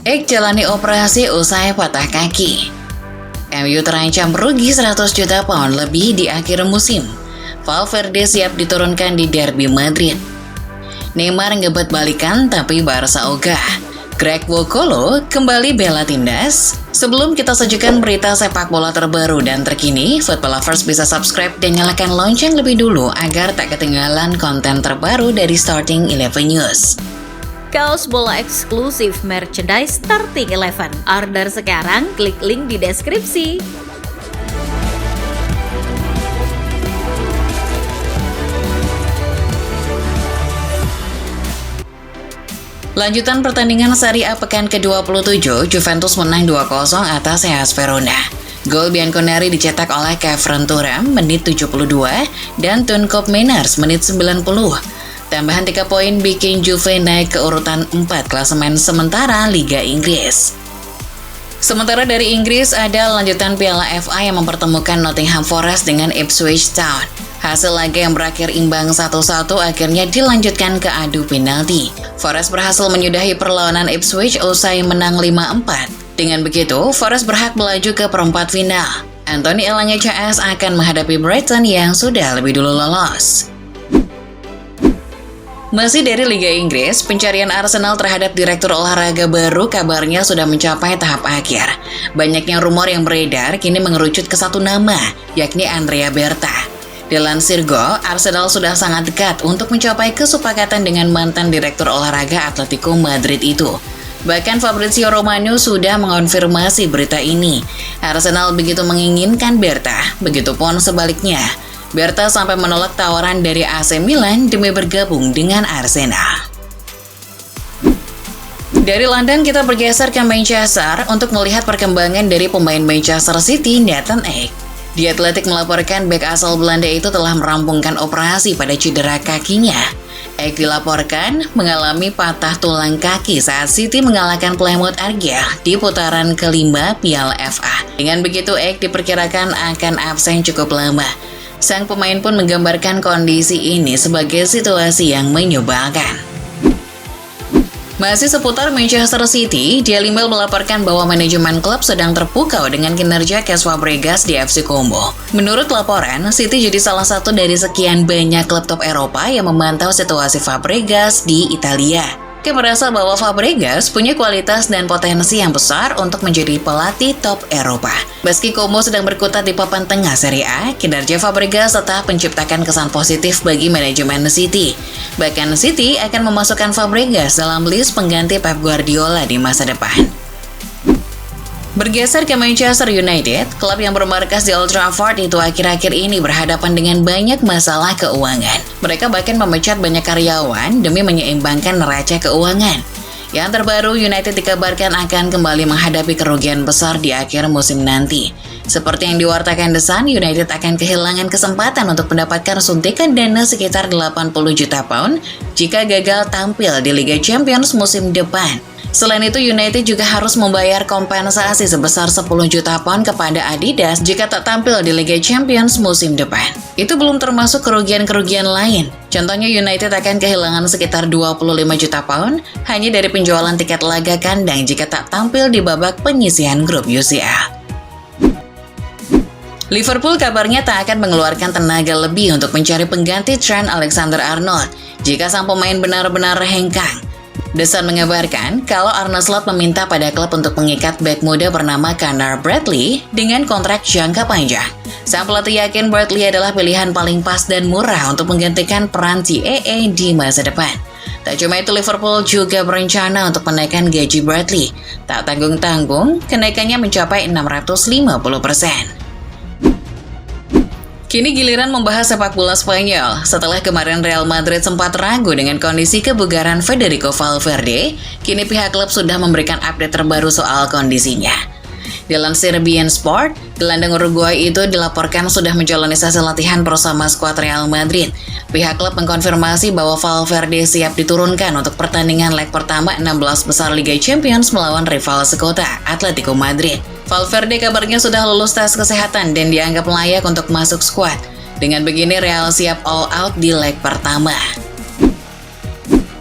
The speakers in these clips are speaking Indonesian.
Ek jalani operasi usai patah kaki. MU terancam rugi 100 juta pound lebih di akhir musim. Valverde siap diturunkan di derby Madrid. Neymar ngebet balikan tapi Barca ogah. Greg Wokolo kembali bela tindas. Sebelum kita sajikan berita sepak bola terbaru dan terkini, Football Lovers bisa subscribe dan nyalakan lonceng lebih dulu agar tak ketinggalan konten terbaru dari Starting 11 News. Kaos bola eksklusif merchandise Starting 11. Order sekarang, klik link di deskripsi. Lanjutan pertandingan Serie A pekan ke-27, Juventus menang 2-0 atas Hellas Verona. Gol Bianconeri dicetak oleh Kevin Thuram menit 72 dan Tunkoop Meiners menit 90. Tambahan 3 poin bikin Juve naik ke urutan 4 klasemen sementara Liga Inggris. Sementara dari Inggris ada lanjutan Piala FA yang mempertemukan Nottingham Forest dengan Ipswich Town. Hasil laga yang berakhir imbang 1-1 akhirnya dilanjutkan ke adu penalti. Forest berhasil menyudahi perlawanan Ipswich usai menang 5-4. Dengan begitu, Forest berhak melaju ke perempat final. Anthony Elanga CS akan menghadapi Brighton yang sudah lebih dulu lolos. Masih dari Liga Inggris, pencarian Arsenal terhadap direktur olahraga baru kabarnya sudah mencapai tahap akhir. Banyaknya rumor yang beredar kini mengerucut ke satu nama, yakni Andrea Berta. Dilansir Go, Arsenal sudah sangat dekat untuk mencapai kesepakatan dengan mantan direktur olahraga Atletico Madrid itu. Bahkan Fabrizio Romano sudah mengonfirmasi berita ini. Arsenal begitu menginginkan Berta, begitupun sebaliknya. Berta sampai menolak tawaran dari AC Milan demi bergabung dengan Arsenal. Dari London kita bergeser ke Manchester untuk melihat perkembangan dari pemain Manchester City, Nathan Ake. The Athletic melaporkan bek asal Belanda itu telah merampungkan operasi pada cedera kakinya. Ake dilaporkan mengalami patah tulang kaki saat City mengalahkan Plymouth Argyle di putaran kelima Piala FA. Dengan begitu, Ake diperkirakan akan absen cukup lama. Sang pemain pun menggambarkan kondisi ini sebagai situasi yang menyebalkan. Masih seputar Manchester City, Daily Mail melaporkan bahwa manajemen klub sedang terpukau dengan kinerja Cesc Fabregas di FC Como. Menurut laporan, City jadi salah satu dari sekian banyak klub top Eropa yang memantau situasi Fabregas di Italia. Mereka merasa bahwa Fabregas punya kualitas dan potensi yang besar untuk menjadi pelatih top Eropa. Meski Como sedang berkutat di papan tengah Serie A, kinerja Fabregas tetap menciptakan kesan positif bagi manajemen City. Bahkan City akan memasukkan Fabregas dalam list pengganti Pep Guardiola di masa depan. Bergeser ke Manchester United, klub yang bermarkas di Old Trafford itu akhir-akhir ini berhadapan dengan banyak masalah keuangan. Mereka bahkan memecat banyak karyawan demi menyeimbangkan neraca keuangan. Yang terbaru, United dikabarkan akan kembali menghadapi kerugian besar di akhir musim nanti. Seperti yang diwartakan The Sun, United akan kehilangan kesempatan untuk mendapatkan suntikan dana sekitar 80 juta pound jika gagal tampil di Liga Champions musim depan. Selain itu, United juga harus membayar kompensasi sebesar 10 juta pound kepada Adidas jika tak tampil di Liga Champions musim depan. Itu belum termasuk kerugian-kerugian lain. Contohnya, United akan kehilangan sekitar 25 juta pound hanya dari penjualan tiket laga kandang jika tak tampil di babak penyisihan grup UCL. Liverpool kabarnya tak akan mengeluarkan tenaga lebih untuk mencari pengganti Trent Alexander-Arnold jika sang pemain benar-benar hengkang. The Sun mengabarkan kalau Arne Slot meminta pada klub untuk mengikat bek muda bernama Connor Bradley dengan kontrak jangka panjang. Sang pelatih yakin Bradley adalah pilihan paling pas dan murah untuk menggantikan peran TAA di masa depan. Tak cuma itu, Liverpool juga berencana untuk menaikkan gaji Bradley. Tak tanggung-tanggung, kenaikannya mencapai 650%. Kini giliran membahas sepak bola Spanyol. Setelah kemarin Real Madrid sempat ragu dengan kondisi kebugaran Federico Valverde, kini pihak klub sudah memberikan update terbaru soal kondisinya. Dilansir beIN Sport, gelandang Uruguay itu dilaporkan sudah menjalani sesi latihan bersama skuad Real Madrid. Pihak klub mengkonfirmasi bahwa Valverde siap diturunkan untuk pertandingan leg pertama 16 besar Liga Champions melawan rival sekota, Atletico Madrid. Valverde kabarnya sudah lulus tes kesehatan dan dianggap layak untuk masuk skuad. Dengan begini, Real siap all out di leg pertama.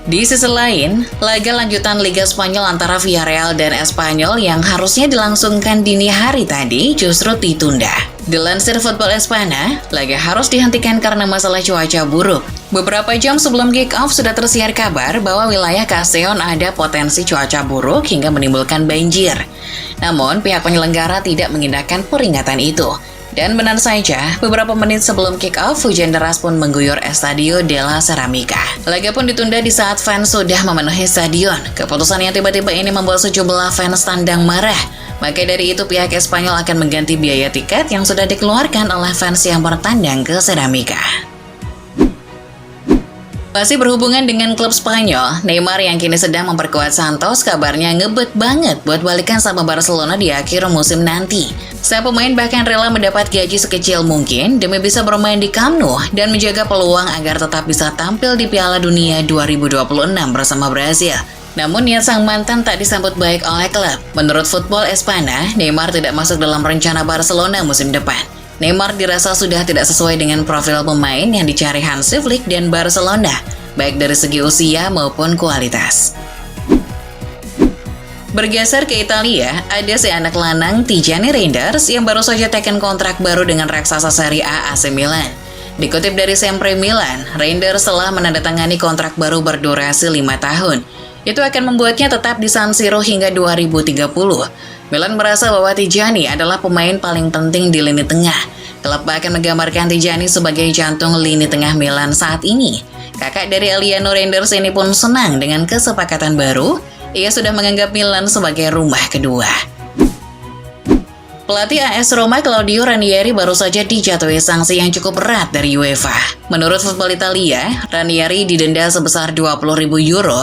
Di sisi lain, laga lanjutan Liga Spanyol antara Villarreal dan Espanyol yang harusnya dilangsungkan dini hari tadi justru ditunda. Dilansir Football Espana, laga harus dihentikan karena masalah cuaca buruk. Beberapa jam sebelum kick-off sudah tersiar kabar bahwa wilayah Castellón ada potensi cuaca buruk hingga menimbulkan banjir. Namun, pihak penyelenggara tidak mengindahkan peringatan itu. Dan benar saja, beberapa menit sebelum kick-off, hujan deras pun mengguyur Estadio de la Cerámica. Laga pun ditunda di saat fans sudah memenuhi stadion. Keputusan yang tiba-tiba ini membuat sejumlah fans tandang marah. Maka dari itu pihak Espanyol akan mengganti biaya tiket yang sudah dikeluarkan oleh fans yang bertandang ke Cerámica. Masih berhubungan dengan klub Spanyol, Neymar yang kini sedang memperkuat Santos kabarnya ngebet banget buat balikan sama Barcelona di akhir musim nanti. Sang pemain bahkan rela mendapat gaji sekecil mungkin demi bisa bermain di Camp Nou dan menjaga peluang agar tetap bisa tampil di Piala Dunia 2026 bersama Brasil. Namun niat sang mantan tak disambut baik oleh klub. Menurut Football Espana, Neymar tidak masuk dalam rencana Barcelona musim depan. Neymar dirasa sudah tidak sesuai dengan profil pemain yang dicari Hansi Flick dan Barcelona, baik dari segi usia maupun kualitas. Bergeser ke Italia, ada si anak lanang Tijani Reinders yang baru saja teken kontrak baru dengan raksasa Serie A AC Milan. Dikutip dari Sempre Milan, Reinders telah menandatangani kontrak baru berdurasi 5 tahun. Itu akan membuatnya tetap di San Siro hingga 2030. Milan merasa bahwa Tijani adalah pemain paling penting di lini tengah. Klub bahkan menggambarkan Tijani sebagai jantung lini tengah Milan saat ini. Kakak dari Eliano Reinders ini pun senang dengan kesepakatan baru. Ia sudah menganggap Milan sebagai rumah kedua. Pelatih AS Roma Claudio Ranieri baru saja dijatuhi sanksi yang cukup berat dari UEFA. Menurut Football Italia, Ranieri didenda sebesar 20.000 euro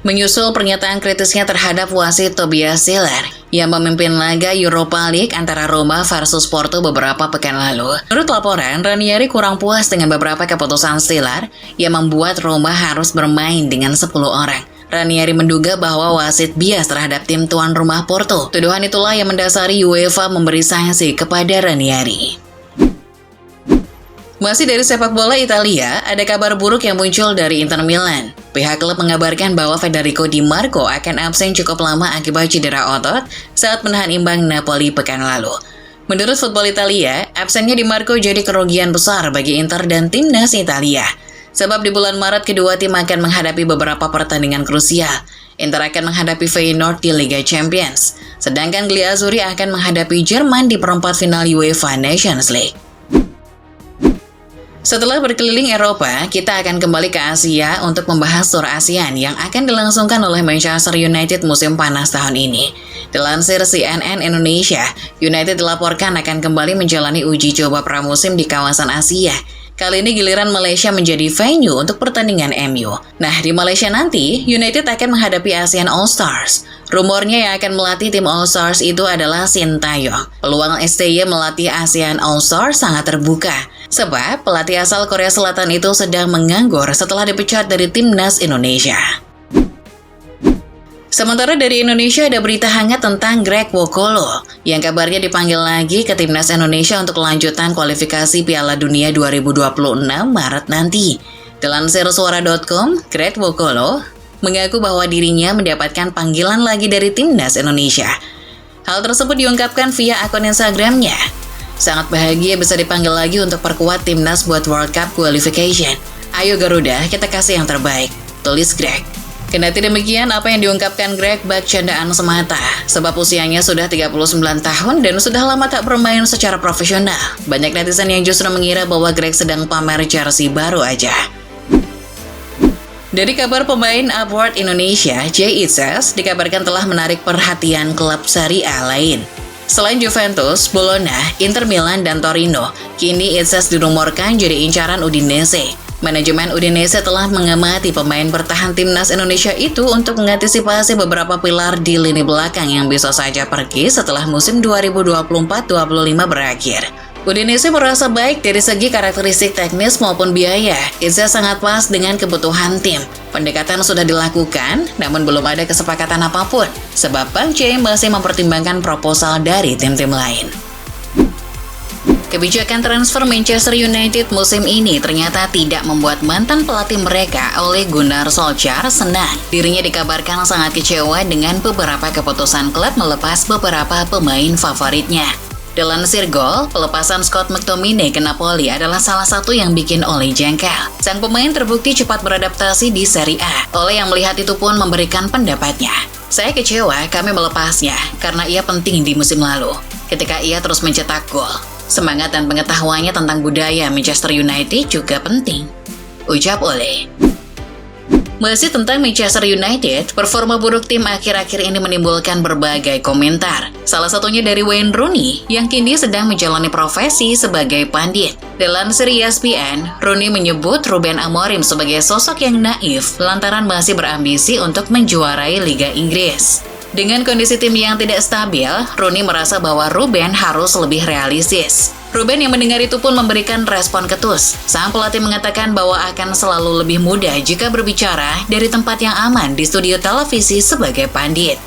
menyusul pernyataan kritisnya terhadap wasit Tobias Siller yang memimpin laga Europa League antara Roma versus Porto beberapa pekan lalu. Menurut laporan, Ranieri kurang puas dengan beberapa keputusan Siller yang membuat Roma harus bermain dengan 10 orang. Ranieri menduga bahwa wasit bias terhadap tim tuan rumah Porto. Tuduhan itulah yang mendasari UEFA memberi sanksi kepada Ranieri. Masih dari sepak bola Italia, ada kabar buruk yang muncul dari Inter Milan. Pihak klub mengabarkan bahwa Federico Di Marco akan absen cukup lama akibat cedera otot saat menahan imbang Napoli pekan lalu. Menurut Football Italia, absennya Di Marco jadi kerugian besar bagi Inter dan timnas Italia. Sebab di bulan Maret kedua tim akan menghadapi beberapa pertandingan krusial. Inter akan menghadapi Feyenoord di Liga Champions, sedangkan Gliazzurri akan menghadapi Jerman di perempat final UEFA Nations League. Setelah berkeliling Eropa, kita akan kembali ke Asia untuk membahas Tour ASEAN yang akan dilangsungkan oleh Manchester United musim panas tahun ini. Dilansir CNN Indonesia, United dilaporkan akan kembali menjalani uji coba pramusim di kawasan Asia. Kali ini giliran Malaysia menjadi venue untuk pertandingan MU. Nah, di Malaysia nanti, United akan menghadapi ASEAN All-Stars. Rumornya yang akan melatih tim All-Stars itu adalah Sintayong. Peluang STY melatih ASEAN All-Stars sangat terbuka. Sebab pelatih asal Korea Selatan itu sedang menganggur setelah dipecat dari timnas Indonesia. Sementara dari Indonesia ada berita hangat tentang Greg Wokolo yang kabarnya dipanggil lagi ke timnas Indonesia untuk lanjutan kualifikasi Piala Dunia 2026 Maret nanti. Dilansir suara.com, Greg Wokolo mengaku bahwa dirinya mendapatkan panggilan lagi dari timnas Indonesia. Hal tersebut diungkapkan via akun Instagramnya. Sangat bahagia bisa dipanggil lagi untuk perkuat timnas buat World Cup Qualification. Ayo Garuda, kita kasih yang terbaik, tulis Greg. Kendati demikian, apa yang diungkapkan Greg bak candaan semata, sebab usianya sudah 39 tahun dan sudah lama tak bermain secara profesional. Banyak netizen yang justru mengira bahwa Greg sedang pamer jersey baru aja. Dari kabar pemain Upward Indonesia, Jay Itzes dikabarkan telah menarik perhatian klub Serie A lain. Selain Juventus, Bologna, Inter Milan, dan Torino, kini Itzes dirumorkan jadi incaran Udinese. Manajemen Udinese telah mengamati pemain bertahan timnas Indonesia itu untuk mengantisipasi beberapa pilar di lini belakang yang bisa saja pergi setelah musim 2024-25 berakhir. Udinese merasa baik dari segi karakteristik teknis maupun biaya. Itzes sangat pas dengan kebutuhan tim. Pendekatan sudah dilakukan, namun belum ada kesepakatan apapun, sebab Bang J masih mempertimbangkan proposal dari tim-tim lain. Kebijakan transfer Manchester United musim ini ternyata tidak membuat mantan pelatih mereka Ole Gunnar Solskjaer senang. Dirinya dikabarkan sangat kecewa dengan beberapa keputusan klub melepas beberapa pemain favoritnya. Dilansir Goal, pelepasan Scott McTominay ke Napoli adalah salah satu yang bikin Ole jengkel. Sang pemain terbukti cepat beradaptasi di Serie A. Ole yang melihat itu pun memberikan pendapatnya. Saya kecewa kami melepasnya karena ia penting di musim lalu. Ketika ia terus mencetak gol. Semangat dan pengetahuannya tentang budaya Manchester United juga penting, ucap Ole. Masih tentang Manchester United, performa buruk tim akhir-akhir ini menimbulkan berbagai komentar. Salah satunya dari Wayne Rooney yang kini sedang menjalani profesi sebagai pandit. Dilansir ESPN, Rooney menyebut Ruben Amorim sebagai sosok yang naif lantaran masih berambisi untuk menjuarai Liga Inggris. Dengan kondisi tim yang tidak stabil, Rooney merasa bahwa Ruben harus lebih realistis. Ruben yang mendengar itu pun memberikan respon ketus. Sang pelatih mengatakan bahwa akan selalu lebih mudah jika berbicara dari tempat yang aman di studio televisi sebagai pandit.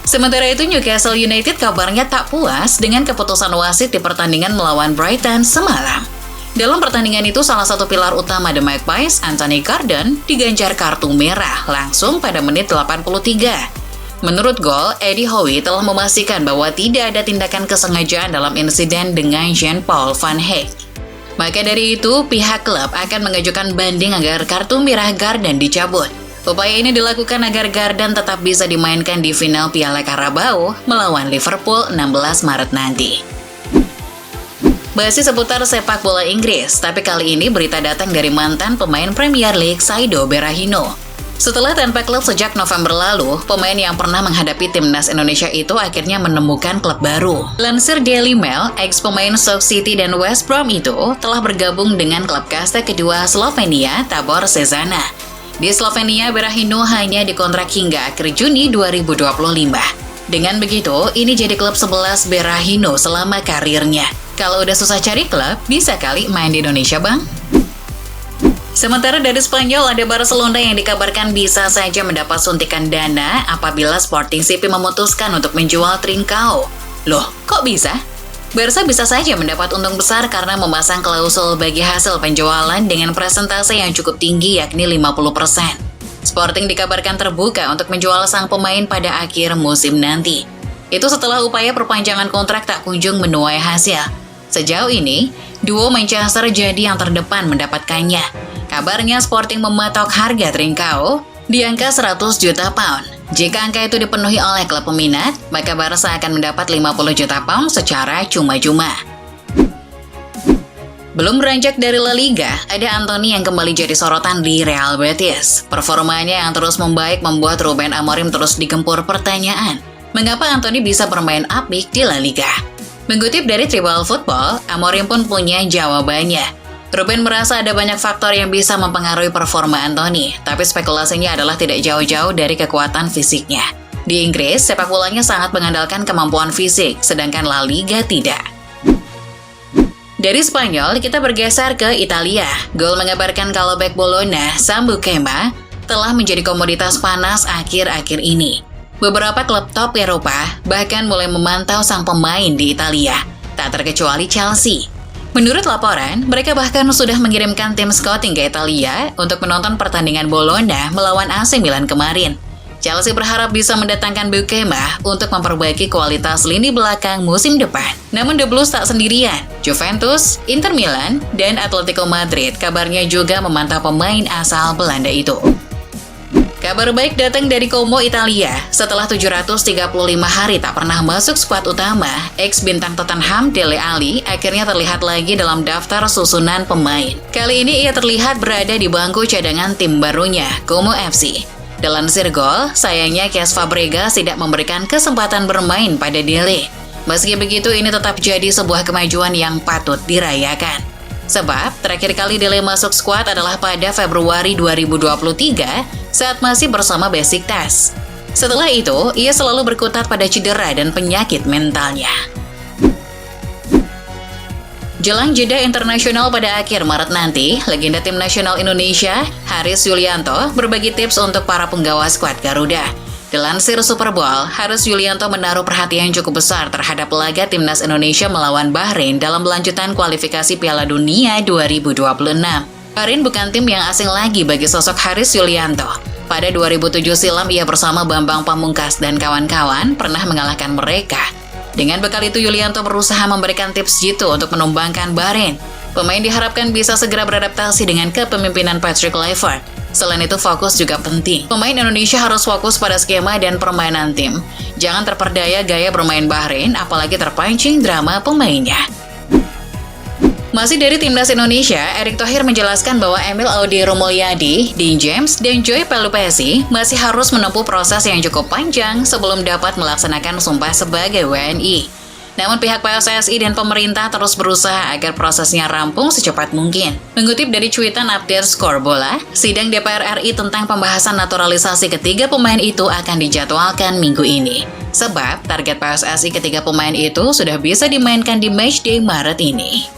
Sementara itu, Newcastle United kabarnya tak puas dengan keputusan wasit di pertandingan melawan Brighton semalam. Dalam pertandingan itu, salah satu pilar utama The Magpies, Anthony Gordon, diganjar kartu merah langsung pada menit 83. Menurut Goal, Eddie Howe telah memastikan bahwa tidak ada tindakan kesengajaan dalam insiden dengan Jean-Paul Van Heck. Maka dari itu, pihak klub akan mengajukan banding agar kartu merah Gordon dicabut. Upaya ini dilakukan agar Gordon tetap bisa dimainkan di final Piala Carabao melawan Liverpool 16 Maret nanti. Masih seputar sepak bola Inggris, tapi kali ini berita datang dari mantan pemain Premier League Saido Berahino. Setelah tanpa klub sejak November lalu, pemain yang pernah menghadapi timnas Indonesia itu akhirnya menemukan klub baru. Lansir Daily Mail, ex-pemain Stoke City dan West Brom itu telah bergabung dengan klub kasta kedua Slovenia, Tabor Cezana. Di Slovenia, Berahino hanya dikontrak hingga akhir Juni 2025. Dengan begitu, ini jadi klub 11 Berahino selama karirnya. Kalau udah susah cari klub, bisa kali main di Indonesia, Bang? Sementara dari Spanyol, ada Barcelona yang dikabarkan bisa saja mendapat suntikan dana apabila Sporting CP memutuskan untuk menjual Trincao. Loh, kok bisa? Barca bisa saja mendapat untung besar karena memasang klausul bagi hasil penjualan dengan persentase yang cukup tinggi yakni 50%. Sporting dikabarkan terbuka untuk menjual sang pemain pada akhir musim nanti. Itu setelah upaya perpanjangan kontrak tak kunjung menuai hasil. Sejauh ini, duo Manchester jadi yang terdepan mendapatkannya. Kabarnya Sporting mematok harga Trincao di angka 100 juta pound. Jika angka itu dipenuhi oleh klub peminat, maka Barca akan mendapat 50 juta pound secara cuma-cuma. Belum beranjak dari La Liga, ada Anthony yang kembali jadi sorotan di Real Betis. Performanya yang terus membaik membuat Ruben Amorim terus digempur pertanyaan. Mengapa Anthony bisa bermain apik di La Liga? Mengutip dari Tribal Football, Amorim pun punya jawabannya. Ruben merasa ada banyak faktor yang bisa mempengaruhi performa Anthony, tapi spekulasinya adalah tidak jauh-jauh dari kekuatan fisiknya. Di Inggris, sepak bolanya sangat mengandalkan kemampuan fisik, sedangkan La Liga tidak. Dari Spanyol, kita bergeser ke Italia. Goal mengabarkan kalau bek Bologna, Sam Bukema, telah menjadi komoditas panas akhir-akhir ini. Beberapa klub top Eropa bahkan mulai memantau sang pemain di Italia, tak terkecuali Chelsea. Menurut laporan, mereka bahkan sudah mengirimkan tim scouting ke Italia untuk menonton pertandingan Bologna melawan AC Milan kemarin. Chelsea berharap bisa mendatangkan Bukema untuk memperbaiki kualitas lini belakang musim depan. Namun The Blues tak sendirian. Juventus, Inter Milan, dan Atletico Madrid kabarnya juga memantau pemain asal Belanda itu. Kabar baik datang dari Como, Italia. Setelah 735 hari tak pernah masuk skuad utama, ex-bintang Tottenham Dele Alli akhirnya terlihat lagi dalam daftar susunan pemain. Kali ini ia terlihat berada di bangku cadangan tim barunya, Como FC. Dilansir Goal, sayangnya Cesc Fabregas tidak memberikan kesempatan bermain pada Dele. Meski begitu, ini tetap jadi sebuah kemajuan yang patut dirayakan. Sebab, terakhir kali Dele masuk skuad adalah pada Februari 2023 saat masih bersama Besiktas. Setelah itu, ia selalu berkutat pada cedera dan penyakit mentalnya. Jelang jeda internasional pada akhir Maret nanti, legenda tim nasional Indonesia, Haris Yulianto, berbagi tips untuk para penggawa skuad Garuda. Dilansir Super Bowl, Haris Yulianto menaruh perhatian cukup besar terhadap laga timnas Indonesia melawan Bahrain dalam lanjutan kualifikasi Piala Dunia 2026. Bahrain bukan tim yang asing lagi bagi sosok Haris Yulianto. Pada 2007 silam ia bersama Bambang Pamungkas dan kawan-kawan pernah mengalahkan mereka. Dengan bekal itu Yulianto berusaha memberikan tips jitu untuk menumbangkan Bahrain. Pemain diharapkan bisa segera beradaptasi dengan kepemimpinan Patrick Kluivert. Selain itu, fokus juga penting. Pemain Indonesia harus fokus pada skema dan permainan tim. Jangan terperdaya gaya bermain Bahrain, apalagi terpancing drama pemainnya. Masih dari timnas Indonesia, Erick Thohir menjelaskan bahwa Emil Audi Romulyadi, Dean James, dan Joy Pelupesi masih harus menempuh proses yang cukup panjang sebelum dapat melaksanakan sumpah sebagai WNI. Namun pihak PSSI dan pemerintah terus berusaha agar prosesnya rampung secepat mungkin. Mengutip dari cuitan update Skor Bola, sidang DPR RI tentang pembahasan naturalisasi ketiga pemain itu akan dijadwalkan minggu ini. Sebab target PSSI ketiga pemain itu sudah bisa dimainkan di matchday Maret ini.